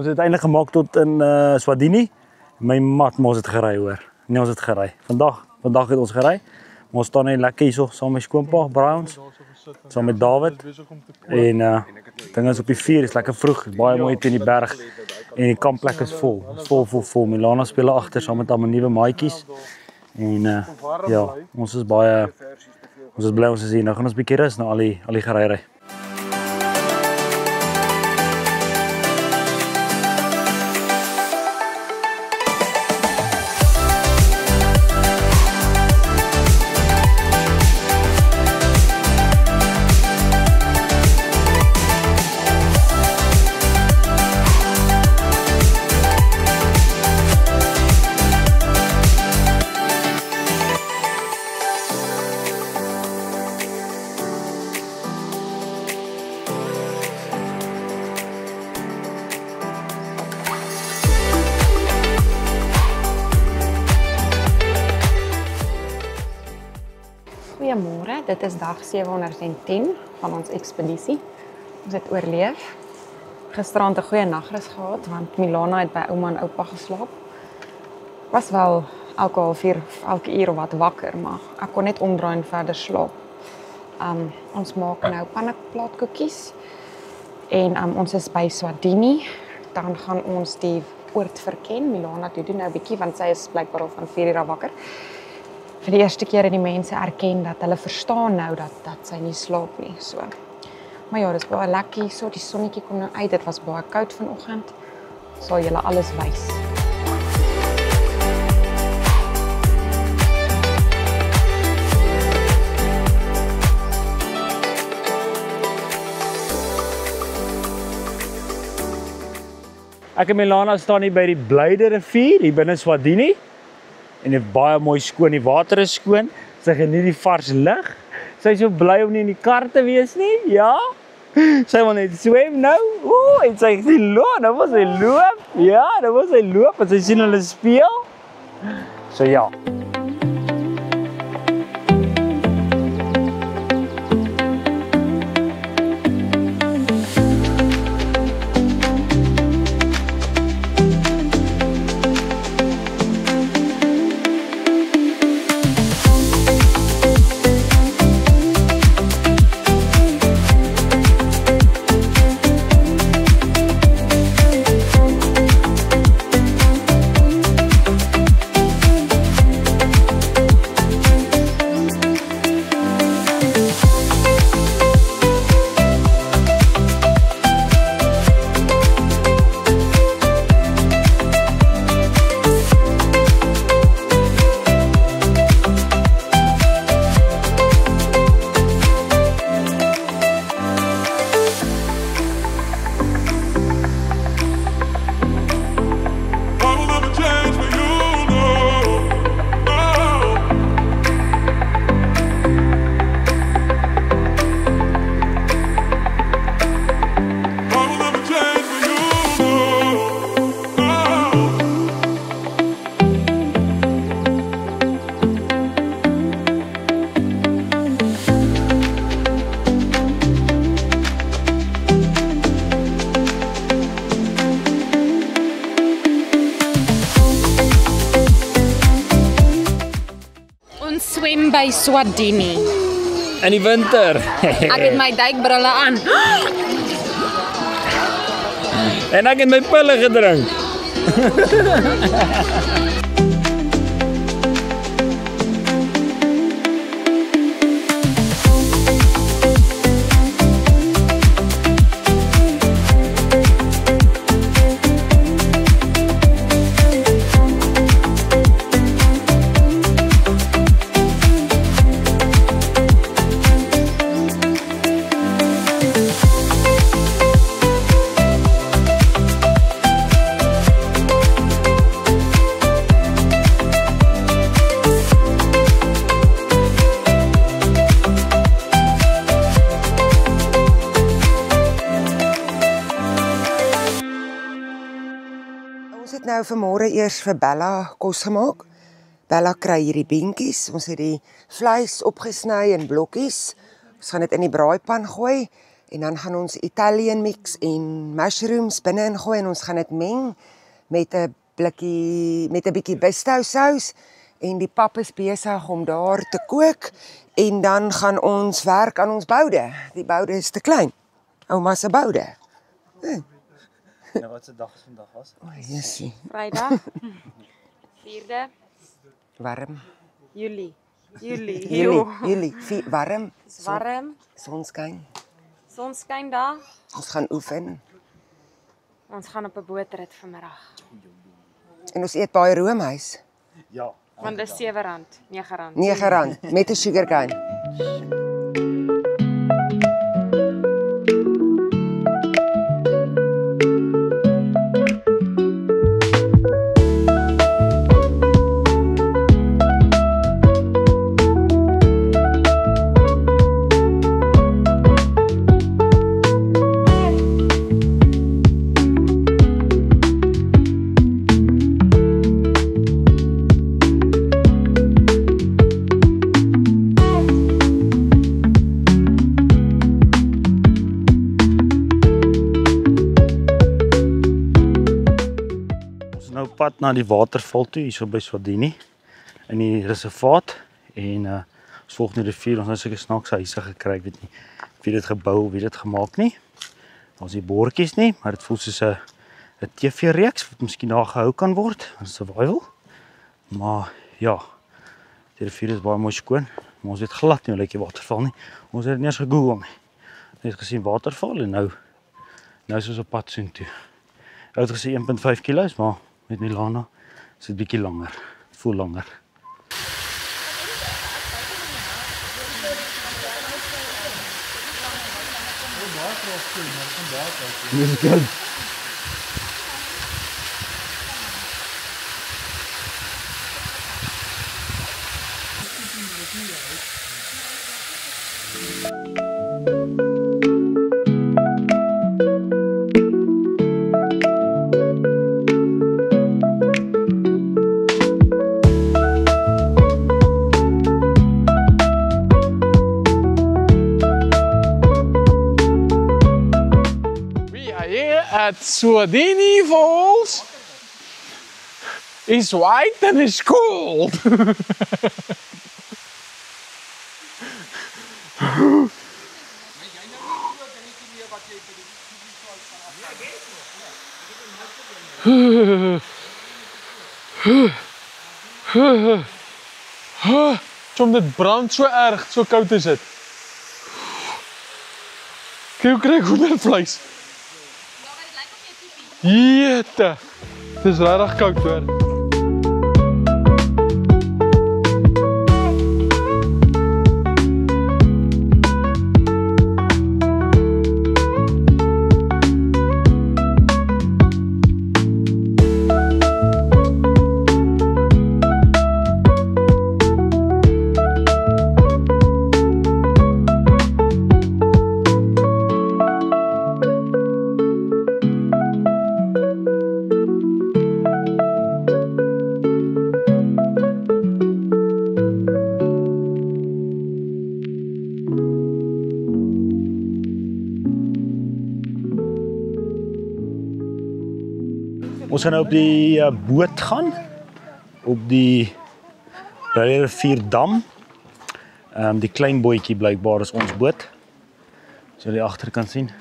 het eintlik gemaak tot in Swatini. My mat mos het gery hoor. Nee, ons het gery. Vandag het ons gery. Ons staan net lekker hierso saam met skoonpa, Browns, saam met David. En dinge is op die 4, is lekker vroeg, baie mooi teen die berg. En die kampplek is vol. Vol. Milana speel agter saam met al my nuwe maatjies. En ja, ons is bly ons is hier. Nou gaan ons 'n bietjie rus na al die gery. Goeiemôre, dit is dag 710 van ons ekspedisie. Ons het oorleef. Gisterand 'n goeie nagrus gehad want Milana het by ouma en oupa geslaap. Was wel elke halfuur, elke uur of wat wakker, maar ek kon net omdraai en verder slaap. Ons maak nou pannekoekies en ons is by Swatini. Dan gaan ons die oord verken. Milana doen nou 'n bietjie want sy is blykbaar al van 4 uur wakker. Vir die eerste keer het die mense erken dat hulle verstaan nou dat sy nie slaap nie. So. Maar ja, dis baie lekker so, die sonnetjie kom nou uit. Dit was baie koud vanoggend. Sal julle alles wys. Ek en Milana staan hier by die Blyde rivier, hier binne Swatini. En dit is baie mooi skoon, die water is skoon. Sy geniet die vars lug. Sy is so bly om nie in die kar te wees nie. Ja. Sy wil net swem nou. En sy sien loop, nou moet sy loop. Ja, nou moet sy loop en sy sien hulle speel. So ja. Swem by Swatini. In die winter. Ek het my duikbrille aan. En ek het my pille gedrink. Ons het nou vanmôre eers vir Bella kos gemaak. Bella kry hierdie beentjies. Ons het die vleis opgesny in blokkies. Ons gaan dit in die braaipan gooi En dan gaan ons Italian mix en mushrooms binne ingooi en ons gaan dit meng met 'n bietjie pesto sous en die pap is besig om daar te kook en dan gaan ons werk aan ons boude. Die boude is te klein. Ouma se boude. Nou wat se dag is vandag was? O, Jessie. Vrydag 4de Warm. Julie. Julie, warm. Dis warm. Sonskyn. Sonskyn dag. Ons gaan oefen. Ons gaan op 'n bootrit vanmiddag. En ons eet baie roomys. Ja. Want dis R7, R9. R9 met 'n sugarcane. Pad na die waterval toe hier so by Swadini in die reservaat en ons volg die rivier. Ons het seker snaakse huise gekry, ek weet nie wie dit gebou of wie dit gemaak nie. Daar's nie bordjies nie, maar dit voel soos 'n TV-reeks wat miskien daar gehou kan word, 'n survival. Maar ja, die rivier is baie mooi skoon, maar ons weet glad nie hoe lyk die waterval nie. Ons het dit nie eens gegoogel nie. Ons het gesien waterval en nou is ons op pad soontoe. Ek het gesê 1.5 kilos, maar met Milana is dit bietjie langer. Voel langer. Dis goed. At Swadini Falls is white and is cold. Tom, dit brand so erg, so koud is dit. Kyk hoe kry ek hoendervleis. Jette, het is regtig koud hoor. Ons gaan nou op die boot gaan op die Rivierdam. Die klein bootjie blykbaar is ons boot. So die agterkant sien.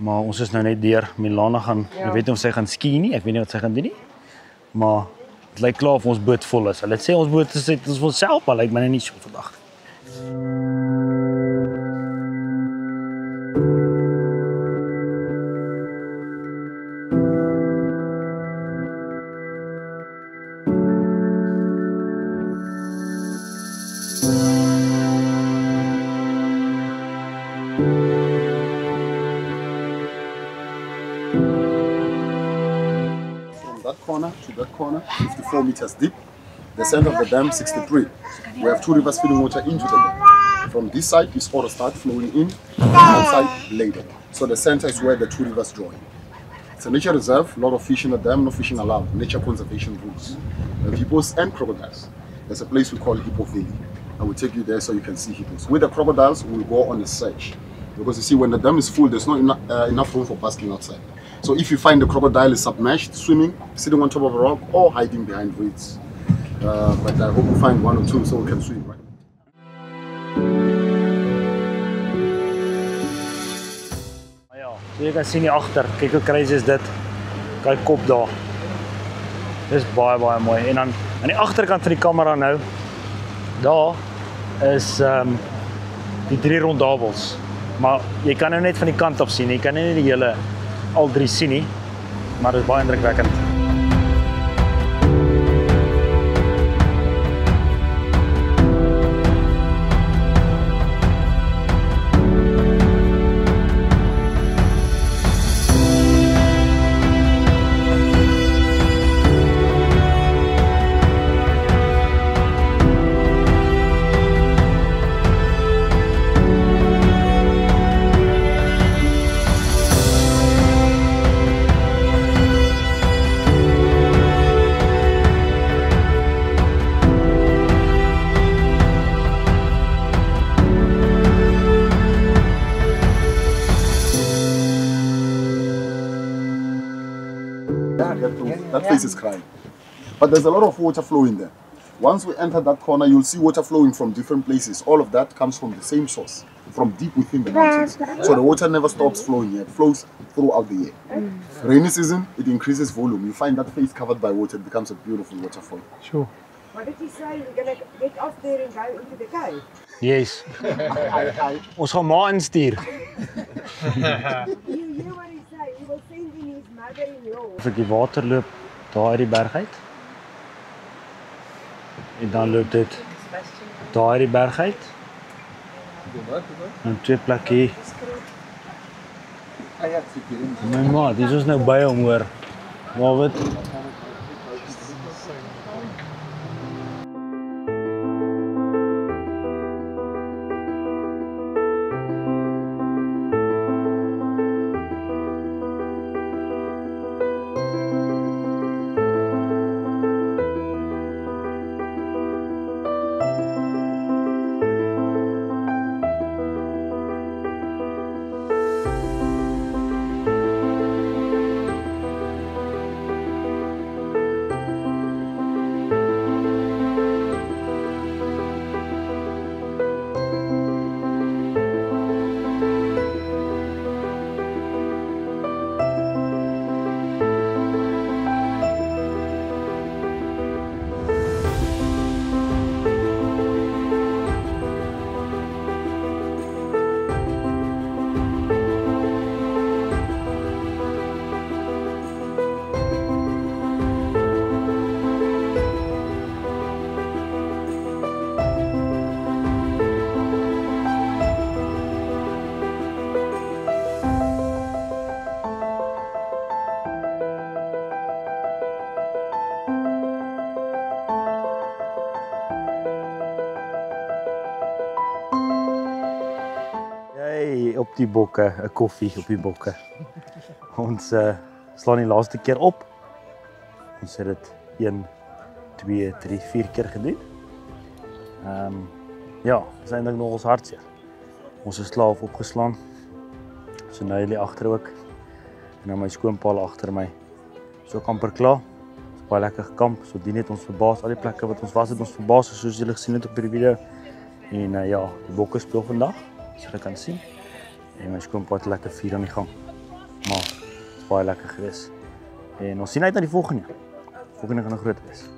Maar ons is nou net deur. Milana gaan, ek weet nie of sy gaan ski nie. Ek weet nie wat sy gaan doen nie. Maar dit lyk klaar of ons boot vol is. Hulle sê ons boot is ons vir onsself, maar lyk my nie so vandag. Corner to that corner, 54 meters deep. The center of the dam, 63. We have two rivers feeding water into the dam. From this side, this water starts flowing in, from that side later. So the center is where the two rivers join. It's a nature reserve, a lot of fish in the dam, no fishing allowed, nature conservation rules. Hippos and crocodiles. There's a place we call Hippo Valley. I will take you there so you can see hippos. With the crocodiles, we will go on a search. Because you see, when the dam is full, there's not enough room for basking outside. So if you find the crocodile is submerged, swimming, sitting on top of a rock, or hiding behind reeds. But I hope we find one or two so we can swim, right? Ja, so jy kan sien hier agter. Kyk hoe crazy is dit. Kyk kop daar. Dis baie mooi. En dan aan die agterkant van die kamera nou, daar is die 3 rondavels. Maar jy kan nou net van die kant af sien. Jy kan nie die hele al 3 sien nie. Maar dit is baie indrukwekkend. That face is crying. But there's a lot of water flowing there. Once we enter that corner, you'll see water flowing from different places. All of that comes from the same source, from deep within the mountains. So the water never stops flowing here. It flows throughout the year. Rainy season, it increases volume. You find that face covered by water, it becomes a beautiful waterfall. Sure. What did he say? We're going to get off there and go into the cave? Yes. Ons gaan ma instuur. You hear what he say? He will send in his mother-in-law. As ek die water loop daar uit die berg uit. En dan loop dit daar uit die berg uit. En 2 plekke hier. My maat, dis ons nou by hom hoor. Maar wat? Op die bokke, 'n koffie op die bokke. Ons slaan die laaste keer op. Ons het dit 1, 2, 3, 4 keer gedoen. Ja, dis eintlik nog ons hartseer. Ons is slaaf opgeslaan. So nou hier agter ook. En dan my skoonpaal agter my. So amper klaar. Ons baie lekker gekamp. So dien het ons verbaas al die plekke wat ons was het ons verbaas soos julle gesien het op hierdie video. En ja, die bokke speel vandag, as julle kan sien. En my skoonpa het lekker vier aan die gang. Maar het is baie lekker gewees. En ons sien uit na die volgende. Volgende gaan nog groot wees.